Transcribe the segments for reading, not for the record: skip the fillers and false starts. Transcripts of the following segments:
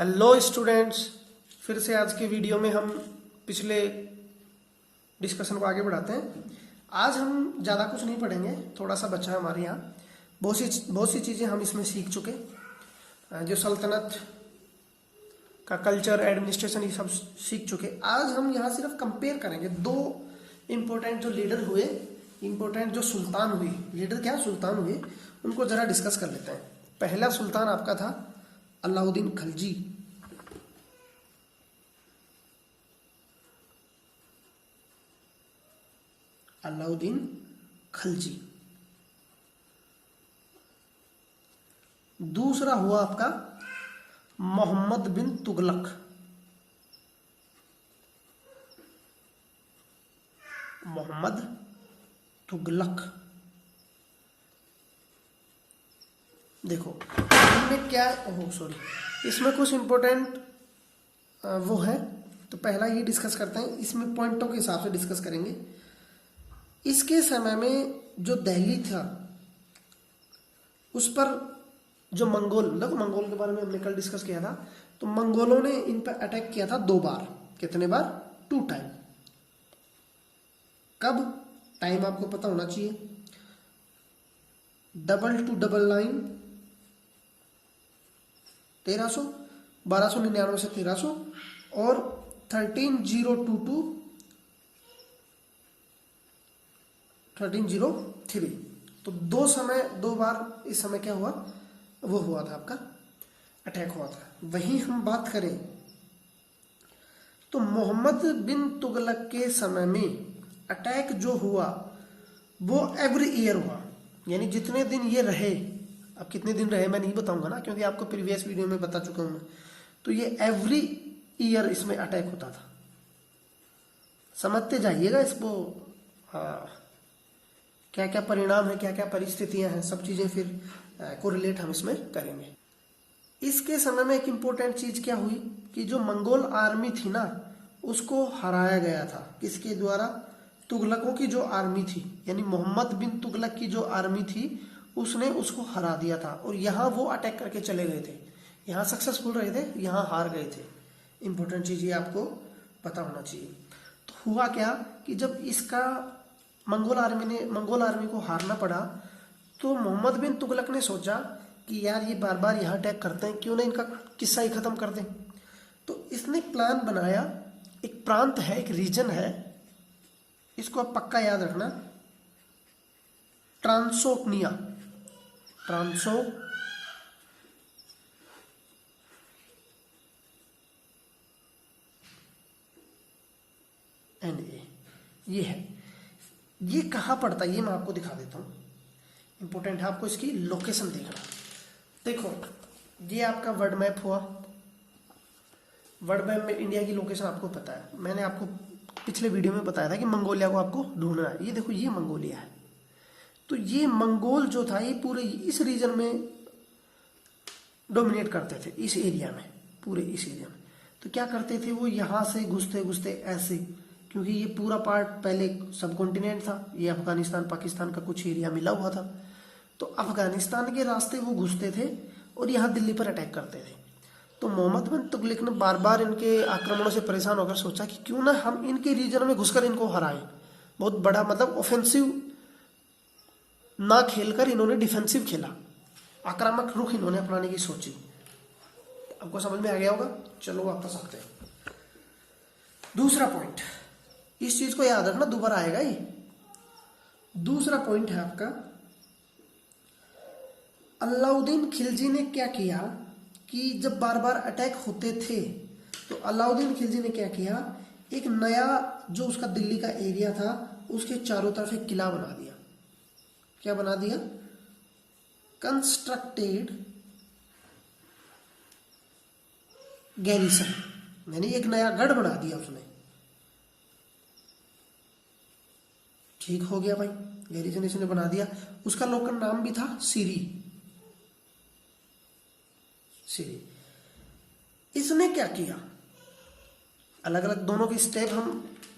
Hello students, फिर से आज के वीडियो में हम पिछले डिस्कशन को आगे बढ़ाते हैं। आज हम ज़्यादा कुछ नहीं पढ़ेंगे, थोड़ा सा बच्चा है हमारे यहाँ। बहुत सी चीज़ें हम इसमें सीख चुके, जो सल्तनत का कल्चर, एडमिनिस्ट्रेशन, ये सब सीख चुके। आज हम यहाँ सिर्फ कंपेयर करेंगे दो इम्पोर्टेंट जो लीडर हुए, इम्पोर्टेंट जो सुल्तान हुए, लीडर क्या सुल्तान हुए, उनको ज़रा डिस्कस कर लेते हैं। पहला सुल्तान आपका था अलाउद्दीन खिलजी। अलाउद्दीन खिलजी। दूसरा हुआ आपका मोहम्मद बिन तुगलक। मोहम्मद तुगलक। देखो इनमें क्या, ओह सॉरी, इसमें कुछ इंपॉर्टेंट वो है, तो पहला ये डिस्कस करते हैं। इसमें पॉइंटों के हिसाब से डिस्कस करेंगे। इसके समय में जो दिल्ली था उस पर जो मंगोल, मतलब मंगोल के बारे में हमने कल डिस्कस किया था, तो मंगोलों ने इन पर अटैक किया था 2 बार। कितने बार? 2 टाइम। कब? टाइम आपको पता होना चाहिए। 2299 1300, 1299 से 1300, और 13022 1303। तो 2 बार इस समय क्या हुआ, वो हुआ था आपका अटैक हुआ था। वहीं हम बात करें तो मोहम्मद बिन तुगलक के समय में अटैक जो हुआ वो एवरी ईयर हुआ, यानी जितने दिन ये रहे। अब कितने दिन रहे मैं नहीं बताऊंगा ना, क्योंकि आपको प्रीवियस वीडियो में बता चुका हूं मैं। तो ये एवरी ईयर इसमें अटैक होता था। समझते जाइएगा इसको, क्या क्या परिणाम है, क्या क्या परिस्थितियां हैं, सब चीजें फिर को रिलेट हम इसमें करेंगे। इसके समय में एक इम्पोर्टेंट चीज क्या हुई कि जो मंगोल आर्मी थी ना, उसको हराया गया था। किसके द्वारा? तुगलकों की जो आर्मी थी, यानी मोहम्मद बिन तुगलक की जो आर्मी थी, उसने उसको हरा दिया था। और यहाँ वो अटैक करके चले गए थे, यहाँ सक्सेसफुल रहे थे, यहाँ हार गए थे। इंपॉर्टेंट चीज ये आपको पता होना चाहिए। तो हुआ क्या कि जब इसका मंगोल आर्मी को हारना पड़ा, तो मोहम्मद बिन तुगलक ने सोचा कि यार ये बार बार यहाँ अटैक करते हैं, क्यों ना इनका किस्सा ही खत्म कर दें। तो इसने प्लान बनाया। एक प्रांत है, एक रीजन है, इसको आप पक्का याद रखना, ट्रांसोक्निया। ये है। ये कहाँ पड़ता है ये मैं आपको दिखा देता हूँ। इंपॉर्टेंट है आपको इसकी लोकेशन देखना। देखो ये आपका वर्ल्ड मैप हुआ। वर्ल्ड मैप में इंडिया की लोकेशन आपको पता है। मैंने आपको पिछले वीडियो में बताया था कि मंगोलिया को आपको ढूंढना है। ये देखो, ये मंगोलिया है। तो ये मंगोल जो था, ये पूरे इस रीजन में डोमिनेट करते थे, इस एरिया में, पूरे इस एरिया में। तो क्या करते थे वो, यहाँ से घुसते घुसते ऐसे, क्योंकि ये पूरा पार्ट पहले सब कॉन्टिनेंट था, ये अफगानिस्तान पाकिस्तान का कुछ एरिया मिला हुआ था। तो अफगानिस्तान के रास्ते वो घुसते थे और यहाँ दिल्ली पर अटैक करते थे। तो मोहम्मद बिन तुगलक ने बार बार इनके आक्रमणों से परेशान होकर सोचा कि क्यों ना हम इनके रीजन में घुसकर इनको हराएं। बहुत बड़ा, मतलब ऑफेंसिव ना खेलकर इन्होंने डिफेंसिव खेला, आक्रामक रुख इन्होंने अपनाने की सोची। आपको समझ में आ गया होगा। चलो वापस आते हैं। दूसरा पॉइंट, इस चीज को याद रखना, दोबारा आएगा ये। दूसरा पॉइंट है आपका, अलाउद्दीन खिलजी ने क्या किया कि जब बार बार अटैक होते थे, तो अलाउद्दीन खिलजी ने क्या किया, एक नया जो उसका दिल्ली का एरिया था, उसके चारों तरफ एक किला बना दिया। क्या बना दिया? कंस्ट्रक्टेड गैरिसन, यानी एक नया गढ़ बना दिया उसने। ठीक हो गया भाई, गैरिसन इसने बना दिया। उसका लोकल नाम भी था सीरी। इसने क्या किया, अलग अलग दोनों के स्टेप हम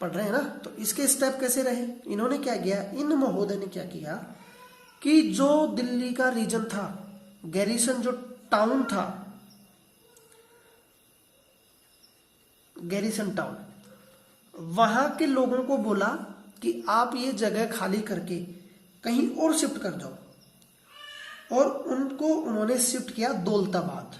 पढ़ रहे हैं ना, तो इसके स्टेप कैसे रहे। इन्होंने क्या किया, इन महोदय ने क्या किया कि जो दिल्ली का रीजन था, गैरिसन जो टाउन था, गैरिसन टाउन, वहां के लोगों को बोला कि आप ये जगह खाली करके कहीं और शिफ्ट कर जाओ, और उनको उन्होंने शिफ्ट किया दौलताबाद।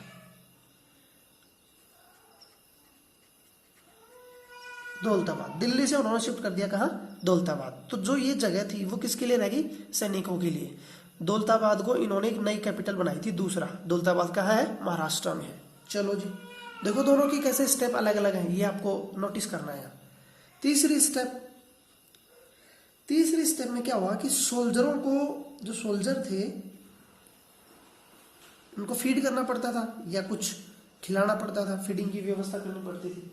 दौलताबाद, दिल्ली से उन्होंने शिफ्ट कर दिया कहाँ, दौलताबाद। तो जो ये जगह थी वो किसके लिए रहेगी, सैनिकों के लिए। दौलताबाद को इन्होंने एक नई कैपिटल बनाई थी दूसरा। दौलताबाद कहाँ है, महाराष्ट्र में है। चलो जी, देखो दोनों की कैसे स्टेप अलग अलग हैं, ये आपको नोटिस करना है। तीसरी स्टेप में क्या हुआ कि सोल्जरों को, जो सोल्जर थे उनको फीड करना पड़ता था या कुछ खिलाना पड़ता था, फीडिंग की व्यवस्था करनी पड़ती थी।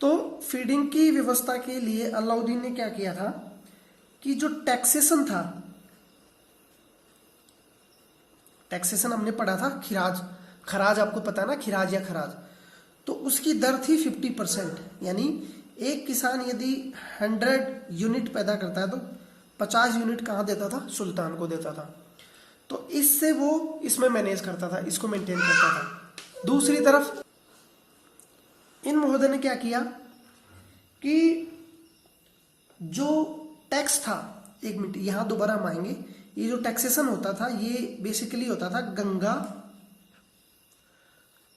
तो फीडिंग की व्यवस्था के लिए अलाउद्दीन ने क्या किया था कि जो टैक्सेशन था, टैक्सेशन हमने पढ़ा था खराज आपको पता है ना, खिराज या खराज, तो उसकी दर थी 50%। यानी एक किसान यदि 100 यूनिट पैदा करता है तो 50 यूनिट कहाँ देता था, सुल्तान को देता था। तो इससे वो इसमें मैनेज करता था, इसको मेंटेन करता था। दूसरी तरफ इन महोदय ने क्या किया कि जो टैक्स था, एक मिनट यहां दोबारा हम आएंगे, ये जो टैक्सेशन होता था ये बेसिकली होता था गंगा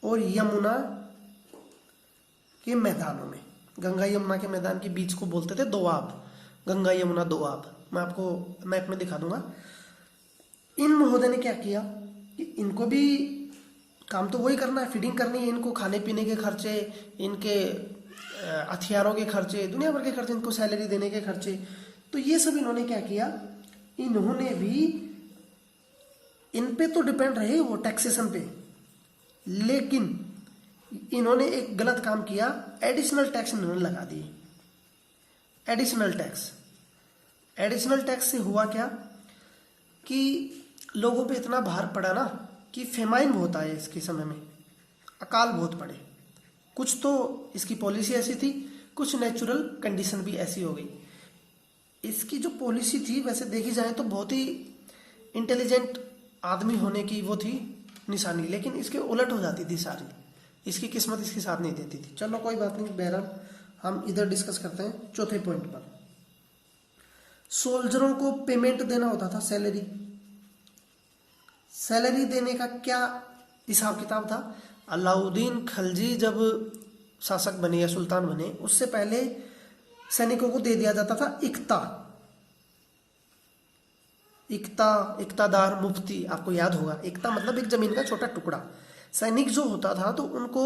और यमुना के मैदानों में। गंगा यमुना के मैदान के बीच को बोलते थे दोआब, गंगा यमुना दोआब। मैं आपको मैप में दिखा दूंगा। इन महोदय ने क्या किया कि इनको भी काम तो वही करना है, फीडिंग करनी है, इनको खाने पीने के खर्चे, इनके हथियारों के खर्चे, दुनिया भर के खर्चे, इनको सैलरी देने के खर्चे, तो ये सब इन्होंने क्या किया, इन्होंने भी इन पे तो डिपेंड रहे वो टैक्सेशन पे, लेकिन इन्होंने एक गलत काम किया, एडिशनल टैक्स इन्होंने लगा दिए। एडिशनल टैक्स से हुआ क्या कि लोगों पे इतना भार पड़ा ना कि फेमाइन बहुत आए इसके समय में, अकाल बहुत पड़े। कुछ तो इसकी पॉलिसी ऐसी थी, कुछ नेचुरल कंडीशन भी ऐसी हो गई। इसकी जो पॉलिसी थी वैसे देखी जाए तो बहुत ही इंटेलिजेंट आदमी होने की वो थी निशानी, लेकिन इसके उलट हो जाती थी सारी, इसकी किस्मत इसके साथ नहीं देती थी। चलो कोई बात नहीं, बहरहाल हम इधर डिस्कस करते हैं चौथे पॉइंट पर। सोल्जरों को पेमेंट देना होता था, सैलरी देने का क्या हिसाब किताब था। अलाउद्दीन खिलजी जब शासक बने या सुल्तान बने, उससे पहले सैनिकों को दे दिया जाता था इक्तादार मुफ्ती, आपको याद होगा। इक्ता मतलब एक जमीन का छोटा टुकड़ा। सैनिक जो होता था तो उनको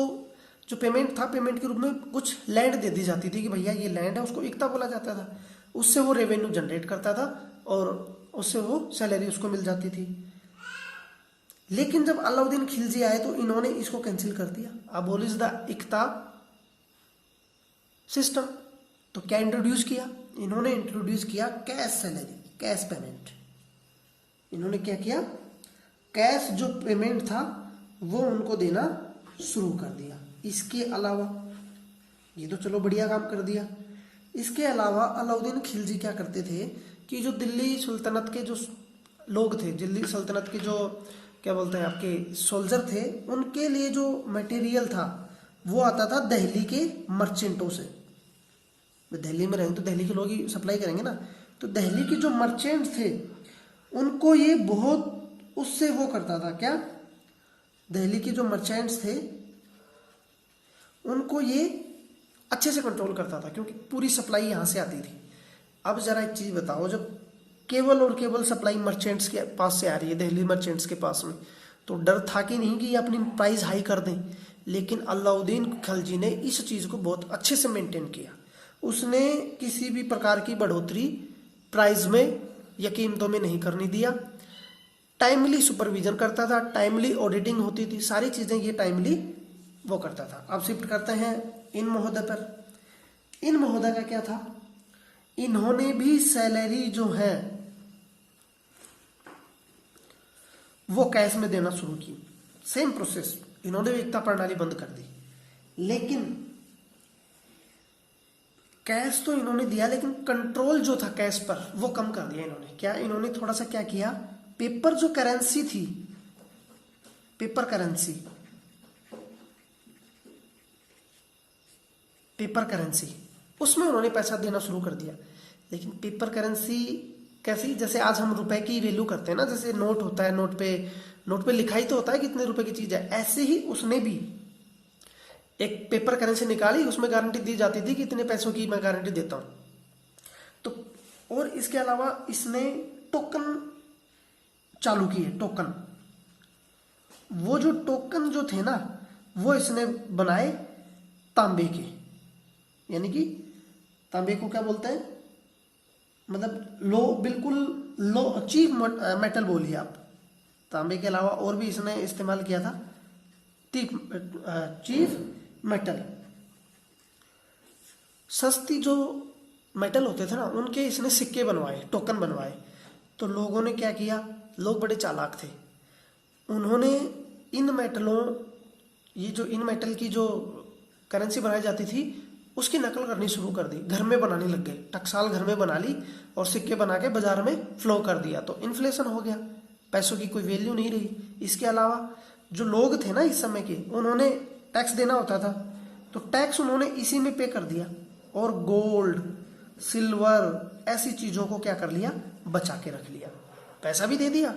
जो पेमेंट था, पेमेंट के रूप में कुछ लैंड दे दी जाती थी कि भैया ये लैंड है, उसको इक्ता बोला जाता था। उससे वो रेवेन्यू जनरेट करता था और उससे वो सैलरी उसको मिल जाती थी। लेकिन जब अलाउद्दीन खिलजी आए तो इन्होंने इसको कैंसिल कर दिया। अबोलिश द इक्ता सिस्टम। तो क्या इंट्रोड्यूस किया इन्होंने, इंट्रोड्यूस किया कैश सैलरी, कैश पेमेंट। इन्होंने क्या किया, कैश जो पेमेंट था वो उनको देना शुरू कर दिया। इसके अलावा ये तो चलो बढ़िया काम कर दिया। इसके अलावा अलाउद्दीन खिलजी क्या करते थे कि जो दिल्ली सल्तनत के जो लोग थे, दिल्ली सल्तनत के जो क्या बोलते हैं आपके सोल्जर थे, उनके लिए जो मटेरियल था वो आता था दिल्ली के मर्चेंटों से। दिल्ली में रहेंगे तो दिल्ली के लोग ही सप्लाई करेंगे ना। तो दिल्ली के जो मर्चेंट थे उनको ये बहुत उससे वो करता था, क्या, दिल्ली के जो मर्चेंट्स थे उनको ये अच्छे से कंट्रोल करता था क्योंकि पूरी सप्लाई यहाँ से आती थी। अब जरा एक चीज़ बताओ, जब केवल और केवल सप्लाई मर्चेंट्स के पास से आ रही है, दिल्ली मर्चेंट्स के पास में, तो डर था कि नहीं कि ये अपनी प्राइस हाई कर दें। लेकिन अलाउद्दीन खिलजी ने इस चीज़ को बहुत अच्छे से मेंटेन किया। उसने किसी भी प्रकार की बढ़ोतरी प्राइस में या कीमतों में नहीं करने दिया। टाइमली सुपरविजन करता था, टाइमली ऑडिटिंग होती थी, सारी चीज़ें ये टाइमली वो करता था। अब शिफ्ट करते हैं इन महोदय पर। इन महोदय का क्या था, इन्होंने भी सैलरी जो है वो कैश में देना शुरू की। सेम प्रोसेस, इन्होंने भी एकता प्रणाली बंद कर दी। लेकिन कैश तो इन्होंने दिया, लेकिन कंट्रोल जो था कैश पर वो कम कर दिया इन्होंने। क्या, इन्होंने थोड़ा सा क्या किया, पेपर जो करेंसी थी, पेपर करेंसी, पेपर करेंसी, उसमें उन्होंने पैसा देना शुरू कर दिया। लेकिन पेपर करेंसी कैसी, जैसे आज हम रुपए की वैल्यू करते हैं ना, जैसे नोट होता है, नोट पे लिखाई तो होता है कितने रुपए की चीज है, ऐसे ही उसने भी एक पेपर करेंसी निकाली, उसमें गारंटी दी जाती थी कि इतने पैसों की मैं गारंटी देता हूं। तो और इसके अलावा इसने टोकन चालू किए, टोकन। वो जो टोकन जो थे ना, वो इसने बनाए तांबे के, यानी कि तांबे को क्या बोलते हैं, मतलब लो, बिल्कुल लो चीफ मेटल बोलिए आप। तांबे के अलावा और भी इसने इस्तेमाल किया था चीफ मेटल। सस्ती जो मेटल होते थे ना, उनके इसने सिक्के बनवाए, टोकन बनवाए। तो लोगों ने क्या किया, लोग बड़े चालाक थे, उन्होंने इन मेटलों, ये जो इन मेटल की जो करेंसी बनाई जाती थी उसकी नकल करनी शुरू कर दी, घर में बनाने लग गए, टकसाल घर में बना ली और सिक्के बना के बाजार में फ्लो कर दिया। तो इन्फ्लेशन हो गया, पैसों की कोई वैल्यू नहीं रही। इसके अलावा जो लोग थे ना इस समय के, उन्होंने टैक्स देना होता था, तो टैक्स उन्होंने इसी में पे कर दिया, और गोल्ड सिल्वर ऐसी चीजों को क्या कर लिया, बचा के रख लिया। पैसा भी दे दिया,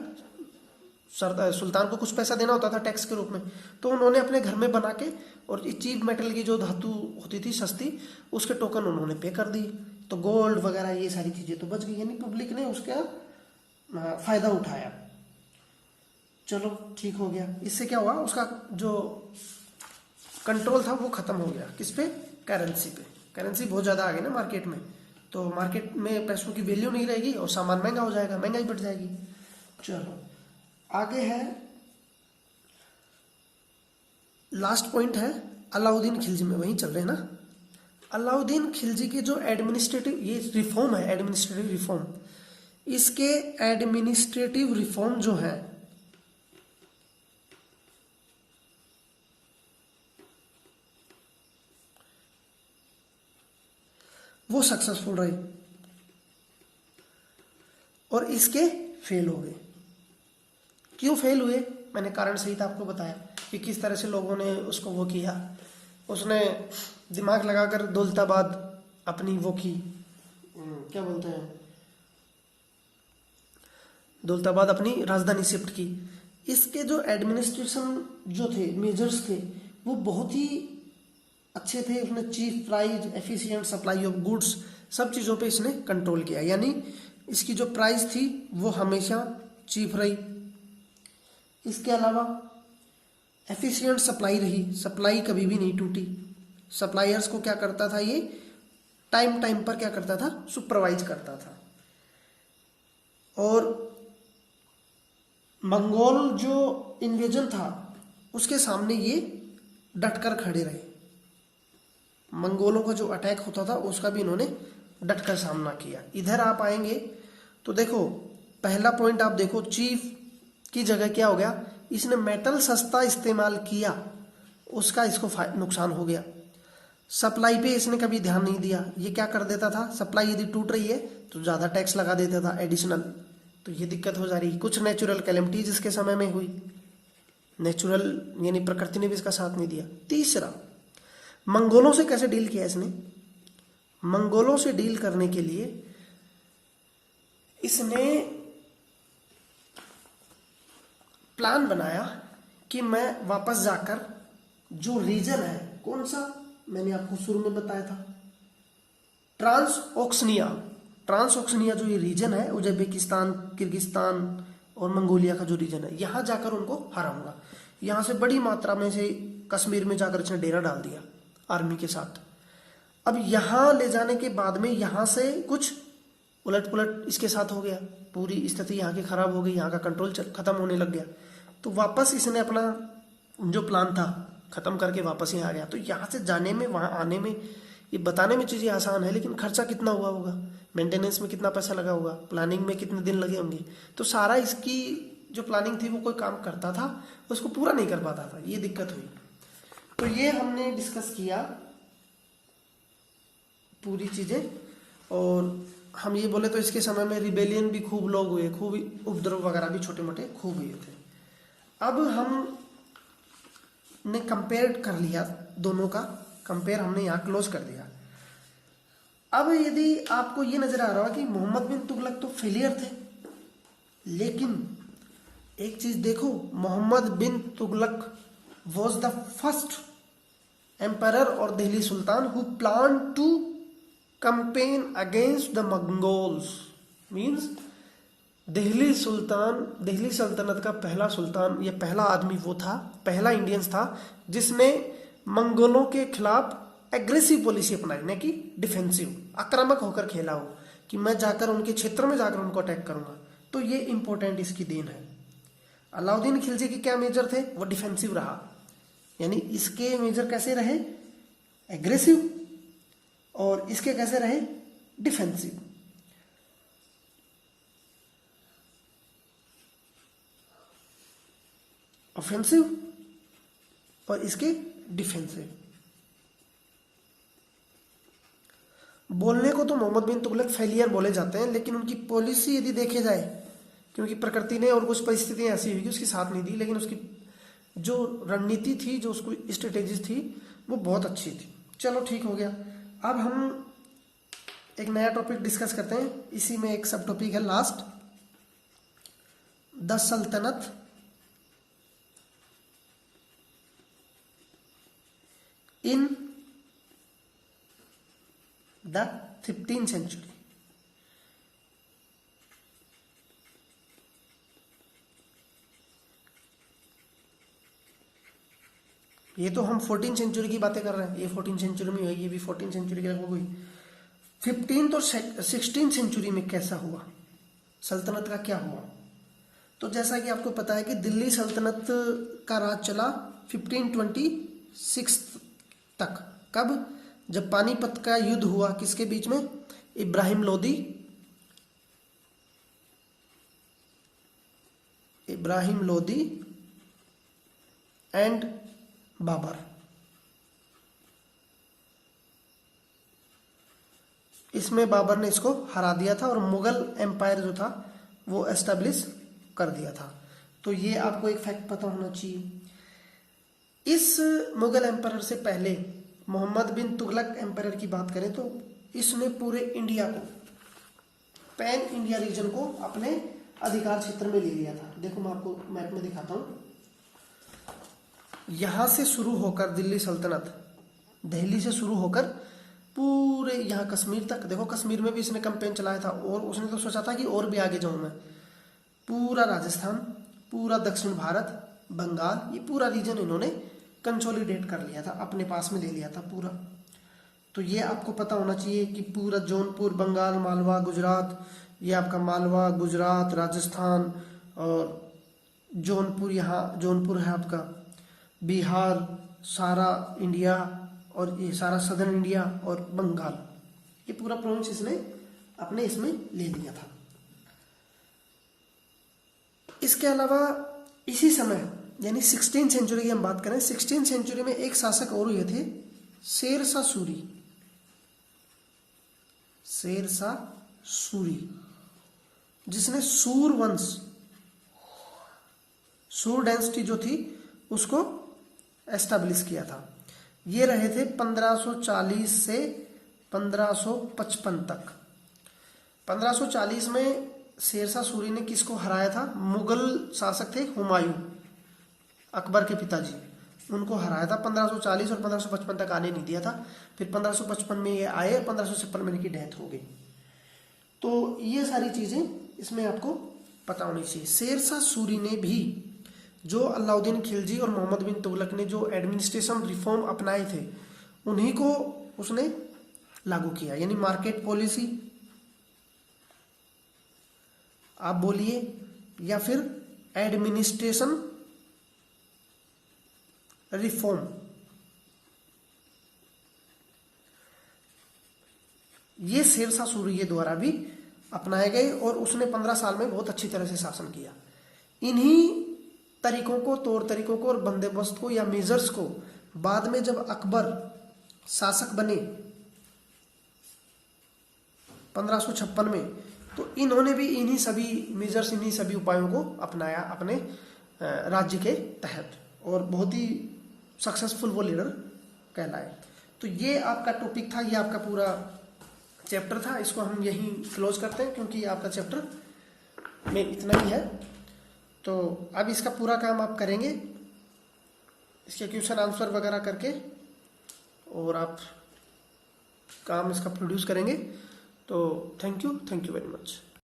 सुल्तान को कुछ पैसा देना होता था टैक्स के रूप में, तो उन्होंने अपने घर में बना के, और चीप मेटल की जो धातु होती थी सस्ती, उसके टोकन उन्होंने पे कर दी। तो गोल्ड वगैरह ये सारी चीजें तो बच गई, यानी पब्लिक ने उसका फायदा उठाया। चलो ठीक हो गया। इससे क्या हुआ, उसका जो कंट्रोल था वो खत्म हो गया। किस पे, करेंसी पे। करेंसी बहुत ज्यादा आ गई ना मार्केट में, तो मार्केट में पैसों की वैल्यू नहीं रहेगी और सामान महंगा हो जाएगा, महंगाई बढ़ जाएगी। चलो आगे है, लास्ट पॉइंट है अलाउद्दीन खिलजी में, वहीं चल रहे हैं ना। अलाउद्दीन खिलजी के जो एडमिनिस्ट्रेटिव, ये रिफॉर्म है, एडमिनिस्ट्रेटिव रिफॉर्म, इसके एडमिनिस्ट्रेटिव रिफॉर्म जो है वो सक्सेसफुल रहे और इसके फेल हो गए। क्यों फेल हुए, मैंने कारण सहित आपको बताया कि किस तरह से लोगों ने उसको वो किया। उसने दिमाग लगाकर दौलताबाद अपनी वो की, क्या बोलते हैं, दौलताबाद अपनी राजधानी शिफ्ट की। इसके जो एडमिनिस्ट्रेशन जो थे, मेजर्स थे, वो बहुत ही अच्छे थे। उसने chief price, efficient supply of goods, सब चीज़ों पे इसने कंट्रोल किया, यानी इसकी जो प्राइस थी वो हमेशा चीफ रही। इसके अलावा एफिशिएंट सप्लाई रही, सप्लाई कभी भी नहीं टूटी। सप्लायर्स को क्या करता था, ये टाइम टाइम पर क्या करता था, सुपरवाइज करता था। और मंगोल जो इन्वेजन था उसके सामने ये डटकर खड़े रहे। मंगोलों का जो अटैक होता था उसका भी इन्होंने डटकर सामना किया। इधर आप आएंगे तो देखो, पहला पॉइंट आप देखो, चीफ की जगह क्या हो गया, इसने मेटल सस्ता इस्तेमाल किया, उसका इसको नुकसान हो गया। सप्लाई पे इसने कभी ध्यान नहीं दिया। ये क्या कर देता था, सप्लाई यदि टूट रही है तो ज़्यादा टैक्स लगा देता था एडिशनल, तो ये दिक्कत हो जा रही। कुछ नेचुरल कैलेमिटीज इसके समय में हुई, नेचुरल यानी प्रकृति ने भी इसका साथ नहीं दिया। तीसरा, मंगोलों से कैसे डील किया इसने। मंगोलों से डील करने के लिए इसने प्लान बनाया कि मैं वापस जाकर जो रीजन है, कौन सा, मैंने आपको शुरू में बताया था, ट्रांसओक्सनिया जो ये रीजन है, उज्बेकिस्तान, किर्गिस्तान और मंगोलिया का जो रीजन है, यहां जाकर उनको हराऊंगा। यहां से बड़ी मात्रा में से कश्मीर में जाकर इसने डेरा डाल दिया आर्मी के साथ। अब यहां ले जाने के बाद में यहां से कुछ उलट पुलट इसके साथ हो गया, पूरी स्थिति यहाँ की खराब हो गई, यहाँ का कंट्रोल खत्म होने लग गया। तो वापस इसने अपना जो प्लान था खत्म करके वापस यहाँ आ गया। तो यहाँ से जाने में, वहाँ आने में, ये बताने में चीज़ें आसान है, लेकिन खर्चा कितना हुआ होगा, मेंटेनेंस में कितना पैसा लगा होगा, प्लानिंग में कितने दिन लगे होंगे। तो सारा इसकी जो प्लानिंग थी वो कोई काम करता था, उसको पूरा नहीं कर पाता था, ये दिक्कत हुई। तो ये हमने डिस्कस किया पूरी चीज़ें। और हम ये बोले तो इसके समय में रिबेलियन भी खूब लोग हुए, खूब उपद्रव वगैरह भी छोटे मोटे खूब हुए थे। अब हम ने कंपेयर कर लिया दोनों का कंपेयर हमने यहाँ क्लोज कर दिया। अब यदि आपको ये नजर आ रहा है कि मोहम्मद बिन तुगलक तो फेलियर थे, लेकिन एक चीज देखो, Mohammad bin Tughlaq was the first emperor और Delhi sultan who plan to campaign against the Mongols। Means Delhi सल्तनत का पहला सुल्तान या पहला आदमी वो था, पहला इंडियंस था जिसने मंगोलों के खिलाफ एग्रेसिव पॉलिसी अपनाई, न कि डिफेंसिव, आक्रामक होकर खेला हो कि मैं जाकर उनके क्षेत्र में जाकर उनको अटैक करूंगा। तो ये इंपॉर्टेंट इसकी देन है। अलाउद्दीन खिलजी के क्या मेजर थे, वो डिफेंसिव रहा, यानी इसके मेजर कैसे रहे, एग्रेसिव, और इसके कैसे रहे, डिफेंसिव। ऑफेंसिव और इसके डिफेंसिव। बोलने को तो मोहम्मद बिन तुगलक फेलियर बोले जाते हैं, लेकिन उनकी पॉलिसी यदि देखे जाए, क्योंकि प्रकृति ने और कुछ परिस्थितियां ऐसी हुई कि उसकी साथ नहीं दी, लेकिन उसकी जो रणनीति थी, जो उसको स्ट्रेटेजी थी, वो बहुत अच्छी थी। चलो ठीक हो गया। अब हम एक नया टॉपिक डिस्कस करते हैं। इसी में एक सब टॉपिक है लास्ट, द सल्तनत इन द 15th सेंचुरी। ये तो हम 14th सेंचुरी की बातें कर रहे हैं, ये 14th सेंचुरी में हुई, ये भी 14th सेंचुरी की लगभग हुई। 15th और 16th सेंचुरी में कैसा हुआ, सल्तनत का क्या हुआ? तो जैसा कि आपको पता है कि दिल्ली सल्तनत का राज चला 1526 तक। कब? जब पानीपत का युद्ध हुआ किसके बीच में, इब्राहिम लोदी एंड बाबर। इसमें बाबर ने इसको हरा दिया था और मुगल एम्पायर जो था वो एस्टेब्लिश कर दिया था। तो ये आपको एक फैक्ट पता होना चाहिए। इस मुगल एम्पायर से पहले मोहम्मद बिन तुगलक एम्पायर की बात करें तो इसने पूरे इंडिया को, पैन इंडिया रीजन को अपने अधिकार क्षेत्र में ले लिया था। देखो मैं आपको मैप में दिखाता हूं। यहां से शुरू होकर दिल्ली सल्तनत, दिल्ली से शुरू होकर पूरे यहाँ कश्मीर तक, देखो कश्मीर में भी इसने कैंपेन चलाया था और उसने तो सोचा था कि और भी आगे जाऊं मैं। पूरा राजस्थान, पूरा दक्षिण भारत, बंगाल, ये पूरा रीजन इन्होंने कंसोलिडेट कर लिया था, अपने पास में ले लिया था पूरा। तो ये आपको पता होना चाहिए कि पूरा जौनपुर, बंगाल, मालवा, गुजरात, ये आपका मालवा, गुजरात, राजस्थान और जौनपुर, यहाँ जौनपुर है आपका बिहार, सारा इंडिया और ये सारा सदर्न इंडिया और बंगाल, ये पूरा प्रोविंस इसने अपने इसमें ले लिया था। इसके अलावा इसी समय यानी 16th सेंचुरी की हम बात करें, 16th सेंचुरी में एक शासक और हुए थे, शेरशाह सूरी, जिसने सूर वंश, सूर डायनेस्टी जो थी उसको एस्टैब्लिश किया था। ये रहे थे 1540 से 1555 तक। 1540 में शेरशाह सूरी ने किसको हराया था? मुगल शासक थे हुमायूं, अकबर के पिताजी, उनको हराया था। 1540 और 1555 तक आने नहीं दिया था। फिर 1555 में ये आए, 1556 में इनकी डेथ हो गई। तो ये सारी चीजें इसमें आपको पता होनी चाहिए। शेरशाह सूरी ने भी जो अलाउद्दीन खिलजी और मोहम्मद बिन तुगलक ने जो एडमिनिस्ट्रेशन रिफॉर्म अपनाए थे उन्हीं को उसने लागू किया, यानी मार्केट पॉलिसी आप बोलिए या फिर एडमिनिस्ट्रेशन रिफॉर्म, ये शेरशाह सूरी के द्वारा भी अपनाए गए और उसने 15 साल में बहुत अच्छी तरह से शासन किया। इन्हीं तरीकों को, तौर तरीकों को और बंदोबस्त को या मेजर्स को बाद में जब अकबर शासक बने 1556 में, तो इन्होंने भी इन्हीं सभी मेजर्स, इन्हीं सभी उपायों को अपनाया अपने राज्य के तहत और बहुत ही सक्सेसफुल वो लीडर कहलाए। तो ये आपका टॉपिक था, ये आपका पूरा चैप्टर था। इसको हम यहीं क्लोज करते हैं क्योंकि आपका चैप्टर में इतना ही है। तो अब इसका पूरा काम आप करेंगे, इसके क्वेश्चन आंसर वगैरह करके, और आप काम इसका प्रोड्यूस करेंगे। तो थैंक यू वेरी मच।